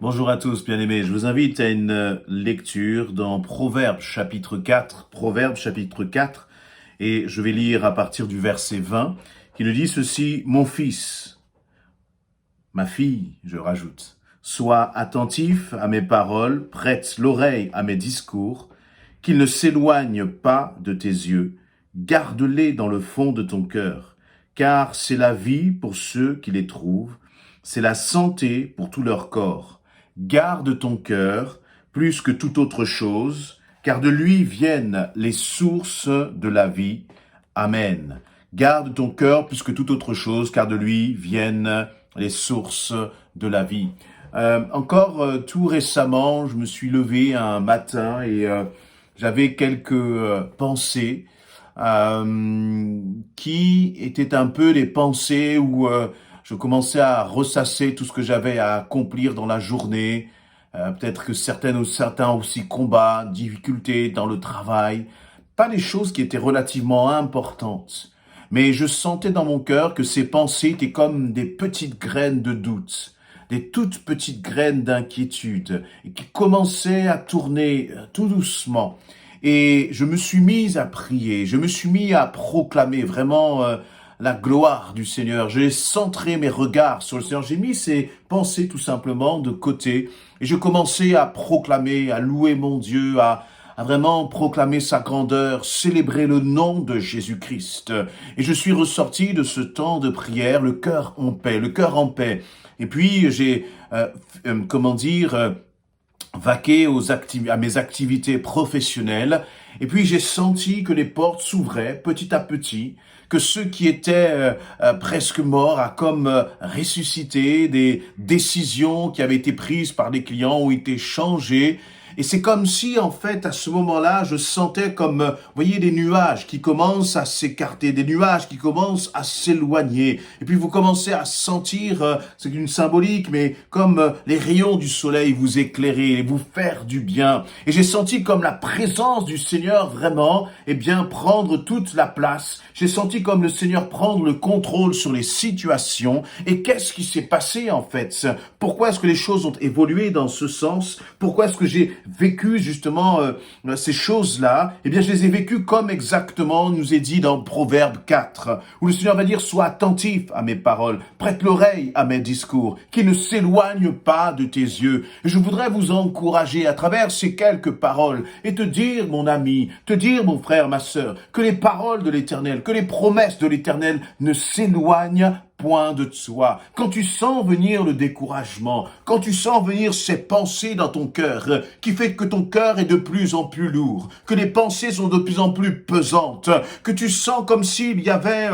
Bonjour à tous, bien-aimés. Je vous invite à une lecture dans Proverbes chapitre 4. Proverbes chapitre 4, et je vais lire à partir du verset 20, qui nous dit ceci: « Mon fils, ma fille, je rajoute, sois attentif à mes paroles, prête l'oreille à mes discours, qu'ils ne s'éloignent pas de tes yeux, garde-les dans le fond de ton cœur, car c'est la vie pour ceux qui les trouvent, c'est la santé pour tout leur corps. Garde ton cœur plus que toute autre chose, car de lui viennent les sources de la vie. Amen. Garde ton cœur plus que toute autre chose, car de lui viennent les sources de la vie. Encore tout récemment, je me suis levé un matin et j'avais quelques pensées qui étaient un peu des pensées où je commençais à ressasser tout ce que j'avais à accomplir dans la journée. Peut-être que certains aussi combats, difficultés dans le travail. Pas des choses qui étaient relativement importantes. Mais je sentais dans mon cœur que ces pensées étaient comme des petites graines de doute, des toutes petites graines d'inquiétude, et qui commençaient à tourner tout doucement. Et je me suis mis à prier, je me suis mis à proclamer vraiment la gloire du Seigneur. J'ai centré mes regards sur le Seigneur. J'ai mis ces pensées tout simplement de côté et je commençais à proclamer, à louer mon Dieu, à vraiment proclamer sa grandeur, célébrer le nom de Jésus-Christ. Et je suis ressorti de ce temps de prière, le cœur en paix, le cœur en paix. Et puis j'ai, vaquer à mes activités professionnelles. Et puis j'ai senti que les portes s'ouvraient petit à petit, que ceux qui étaient presque morts a comme ressuscité, des décisions qui avaient été prises par des clients ont été changées. Et c'est comme si, en fait, à ce moment-là, je sentais comme, vous voyez, des nuages qui commencent à s'écarter, des nuages qui commencent à s'éloigner. Et puis vous commencez à sentir, c'est une symbolique, mais comme les rayons du soleil vous éclairer et vous faire du bien. Et j'ai senti comme la présence du Seigneur vraiment, prendre toute la place. J'ai senti comme le Seigneur prendre le contrôle sur les situations. Et qu'est-ce qui s'est passé, en fait? Pourquoi est-ce que les choses ont évolué dans ce sens? Pourquoi est-ce que j'ai vécu justement ces choses-là? Je les ai vécues comme exactement nous est dit dans Proverbe 4, où le Seigneur va dire: sois attentif à mes paroles, prête l'oreille à mes discours, qu'ils ne s'éloignent pas de tes yeux. Et je voudrais vous encourager à travers ces quelques paroles et te dire, mon ami, te dire, mon frère, ma sœur, que les paroles de l'Éternel, que les promesses de l'Éternel ne s'éloignent point de toi. Quand tu sens venir le découragement, quand tu sens venir ces pensées dans ton cœur, qui fait que ton cœur est de plus en plus lourd, que les pensées sont de plus en plus pesantes, que tu sens comme s'il y avait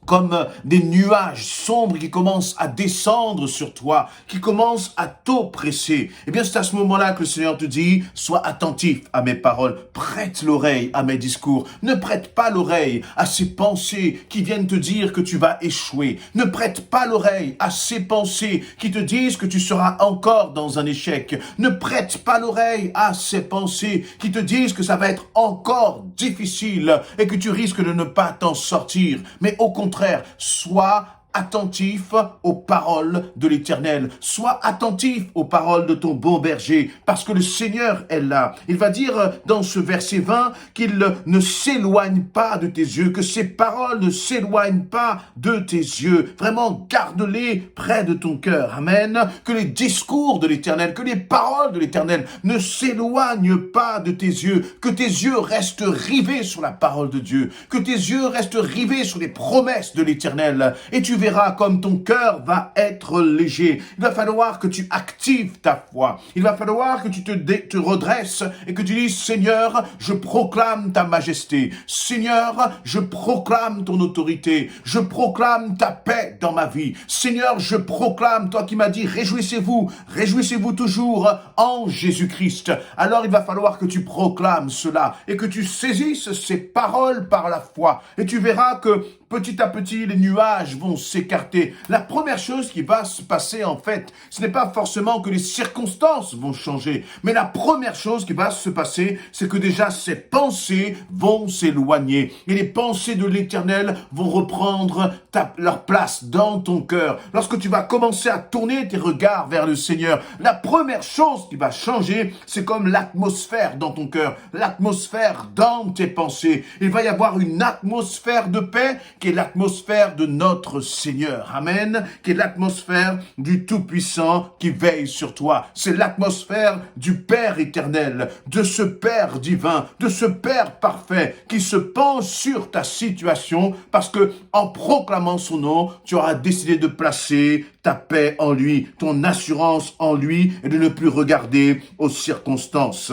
comme des nuages sombres qui commencent à descendre sur toi, qui commencent à t'oppresser. C'est à ce moment-là que le Seigneur te dit: sois attentif à mes paroles, prête l'oreille à mes discours. Ne prête pas l'oreille à ces pensées qui viennent te dire que tu vas échouer. Ne prête pas l'oreille à ces pensées qui te disent que tu seras encore dans un échec. Ne prête pas l'oreille à ces pensées qui te disent que ça va être encore difficile et que tu risques de ne pas t'en sortir. Mais au contraire, sois attentif aux paroles de l'Éternel. Sois attentif aux paroles de ton bon berger, parce que le Seigneur est là. Il va dire dans ce verset 20 qu'il ne s'éloigne pas de tes yeux, que ses paroles ne s'éloignent pas de tes yeux. Vraiment, garde-les près de ton cœur. Amen. Que les discours de l'Éternel, que les paroles de l'Éternel ne s'éloignent pas de tes yeux. Que tes yeux restent rivés sur la parole de Dieu. Que tes yeux restent rivés sur les promesses de l'Éternel. Et tu verras comme ton cœur va être léger. Il va falloir que tu actives ta foi. Il va falloir que tu te redresses et que tu dises: Seigneur, je proclame ta majesté. Seigneur, je proclame ton autorité. Je proclame ta paix dans ma vie. Seigneur, je proclame, toi qui m'as dit: réjouissez-vous toujours en Jésus-Christ. Alors il va falloir que tu proclames cela et que tu saisisses ces paroles par la foi. Et tu verras que petit à petit, les nuages vont s'écarter. La première chose qui va se passer, en fait, ce n'est pas forcément que les circonstances vont changer, mais la première chose qui va se passer, c'est que déjà ces pensées vont s'éloigner. Et les pensées de l'Éternel vont reprendre leur place dans ton cœur. Lorsque tu vas commencer à tourner tes regards vers le Seigneur, la première chose qui va changer, c'est comme l'atmosphère dans ton cœur, l'atmosphère dans tes pensées. Il va y avoir une atmosphère de paix qui est l'atmosphère de notre Seigneur. Amen. Qui est l'atmosphère du Tout-Puissant qui veille sur toi. C'est l'atmosphère du Père éternel, de ce Père divin, de ce Père parfait qui se penche sur ta situation parce que en proclamant son nom, tu auras décidé de placer ta paix en lui, ton assurance en lui et de ne plus regarder aux circonstances.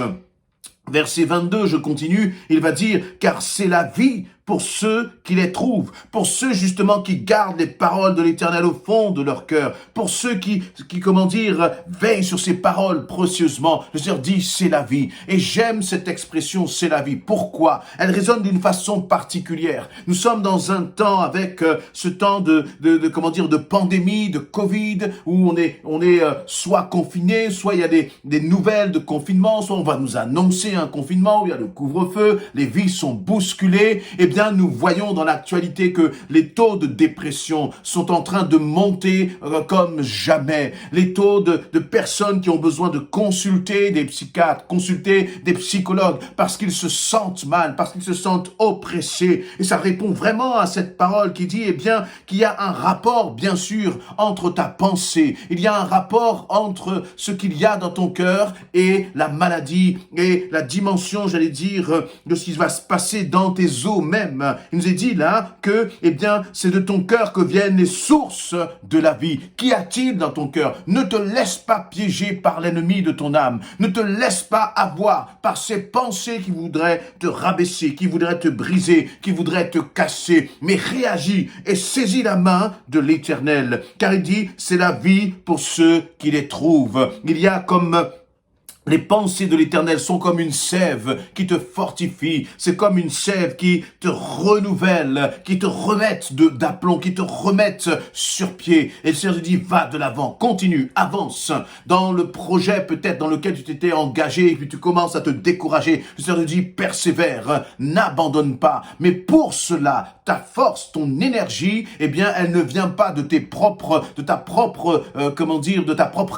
Verset 22, je continue, il va dire, car c'est la vie pour ceux qui les trouvent, pour ceux justement qui gardent les paroles de l'Éternel au fond de leur cœur, pour ceux qui veillent sur ces paroles précieusement. Le Seigneur dit, c'est la vie. Et j'aime cette expression, c'est la vie. Pourquoi? Elle résonne d'une façon particulière. Nous sommes dans un temps avec ce temps de pandémie, de Covid, où on est soit confiné, soit il y a des nouvelles de confinement, soit on va nous annoncer un confinement où il y a le couvre-feu, les vies sont bousculées. Eh bien, nous voyons dans l'actualité que les taux de dépression sont en train de monter comme jamais. Les taux de personnes qui ont besoin de consulter des psychiatres, consulter des psychologues parce qu'ils se sentent mal, parce qu'ils se sentent oppressés. Et ça répond vraiment à cette parole qui dit, eh bien, qu'il y a un rapport, bien sûr, entre ta pensée. Il y a un rapport entre ce qu'il y a dans ton cœur et la maladie et la dimension, j'allais dire, de ce qui va se passer dans tes os même. Il nous est dit là que, eh bien, c'est de ton cœur que viennent les sources de la vie. Qu'y a-t-il dans ton cœur? Ne te laisse pas piéger par l'ennemi de ton âme. Ne te laisse pas avoir par ces pensées qui voudraient te rabaisser, qui voudraient te briser, qui voudraient te casser. Mais réagis et saisis la main de l'Éternel. Car il dit, c'est la vie pour ceux qui les trouvent. Il y a comme les pensées de l'Éternel sont comme une sève qui te fortifie. C'est comme une sève qui te renouvelle, qui te remette d'aplomb, qui te remette sur pied. Et le Seigneur te dit, va de l'avant, continue, avance. Dans le projet peut-être dans lequel tu t'étais engagé et puis tu commences à te décourager, le Seigneur te dit, persévère, n'abandonne pas. Mais pour cela, ta force, ton énergie, eh bien, elle ne vient pas de ta propre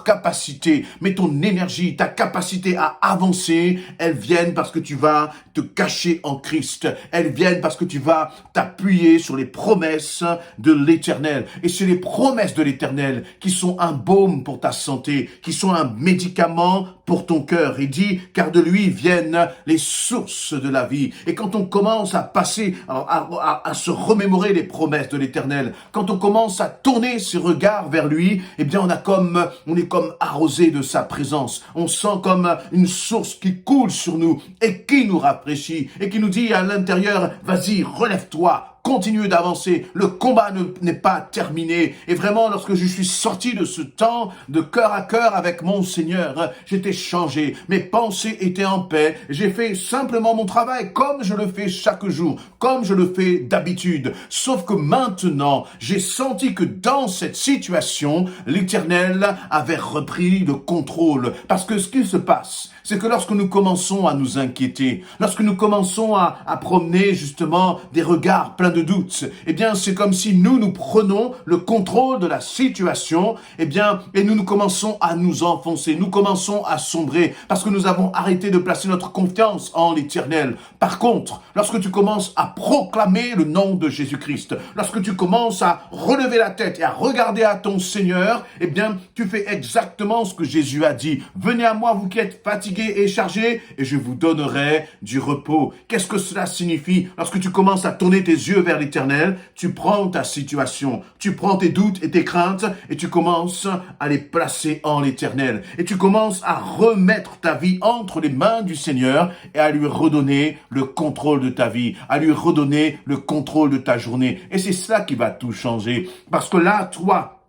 capacité, mais ton énergie, ta capacité à avancer, elles viennent parce que tu vas te cacher en Christ. Elles viennent parce que tu vas t'appuyer sur les promesses de l'Éternel. Et c'est les promesses de l'Éternel qui sont un baume pour ta santé, qui sont un médicament pour ton cœur. Il dit, car de lui viennent les sources de la vie. Et quand on commence à passer, à se remémorer les promesses de l'Éternel, quand on commence à tourner ses regards vers lui, eh bien, on est comme arrosé de sa présence. On sent comme une source qui coule sur nous et qui nous rafraîchit et qui nous dit à l'intérieur, vas-y, relève-toi. Continue d'avancer, le combat n'est pas terminé. Et vraiment, lorsque je suis sorti de ce temps de cœur à cœur avec mon Seigneur, j'étais changé, mes pensées étaient en paix, j'ai fait simplement mon travail comme je le fais chaque jour, comme je le fais d'habitude. Sauf que maintenant, j'ai senti que dans cette situation, l'Éternel avait repris le contrôle. Parce que ce qui se passe, c'est que lorsque nous commençons à nous inquiéter, lorsque nous commençons à promener justement des regards pleins de doutes, eh bien c'est comme si nous prenons le contrôle de la situation, eh bien, et nous commençons à nous enfoncer, nous commençons à sombrer, parce que nous avons arrêté de placer notre confiance en l'Éternel. Par contre, lorsque tu commences à proclamer le nom de Jésus-Christ, lorsque tu commences à relever la tête et à regarder à ton Seigneur, eh bien, tu fais exactement ce que Jésus a dit. Venez à moi, vous qui êtes fatigués et chargés, et je vous donnerai du repos. Qu'est-ce que cela signifie? Lorsque tu commences à tourner tes yeux vers l'Éternel, tu prends ta situation, tu prends tes doutes et tes craintes, et tu commences à les placer en l'Éternel. Et tu commences à remettre ta vie entre les mains du Seigneur et à lui redonner le contrôle de ta vie, à lui redonner le contrôle de ta journée. Et c'est ça qui va tout changer. Parce que là, toi,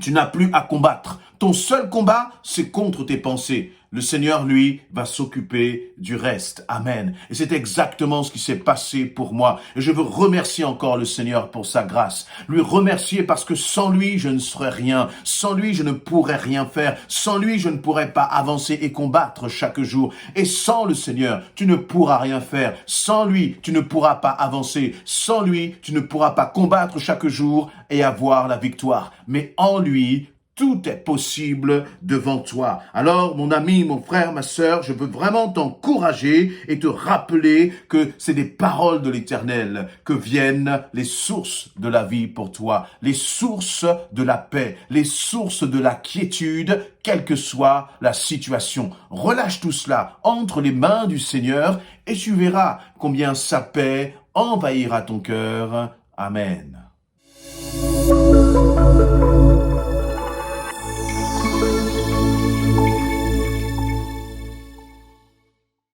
tu n'as plus à combattre. Ton seul combat, c'est contre tes pensées. Le Seigneur, lui, va s'occuper du reste. Amen. Et c'est exactement ce qui s'est passé pour moi. Et je veux remercier encore le Seigneur pour sa grâce. Lui remercier parce que sans lui, je ne serais rien. Sans lui, je ne pourrais rien faire. Sans lui, je ne pourrais pas avancer et combattre chaque jour. Et sans le Seigneur, tu ne pourras rien faire. Sans lui, tu ne pourras pas avancer. Sans lui, tu ne pourras pas combattre chaque jour et avoir la victoire. Mais en lui, tout est possible devant toi. Alors, mon ami, mon frère, ma sœur, je veux vraiment t'encourager et te rappeler que c'est des paroles de l'Éternel que viennent les sources de la vie pour toi, les sources de la paix, les sources de la quiétude, quelle que soit la situation. Relâche tout cela entre les mains du Seigneur et tu verras combien sa paix envahira ton cœur. Amen.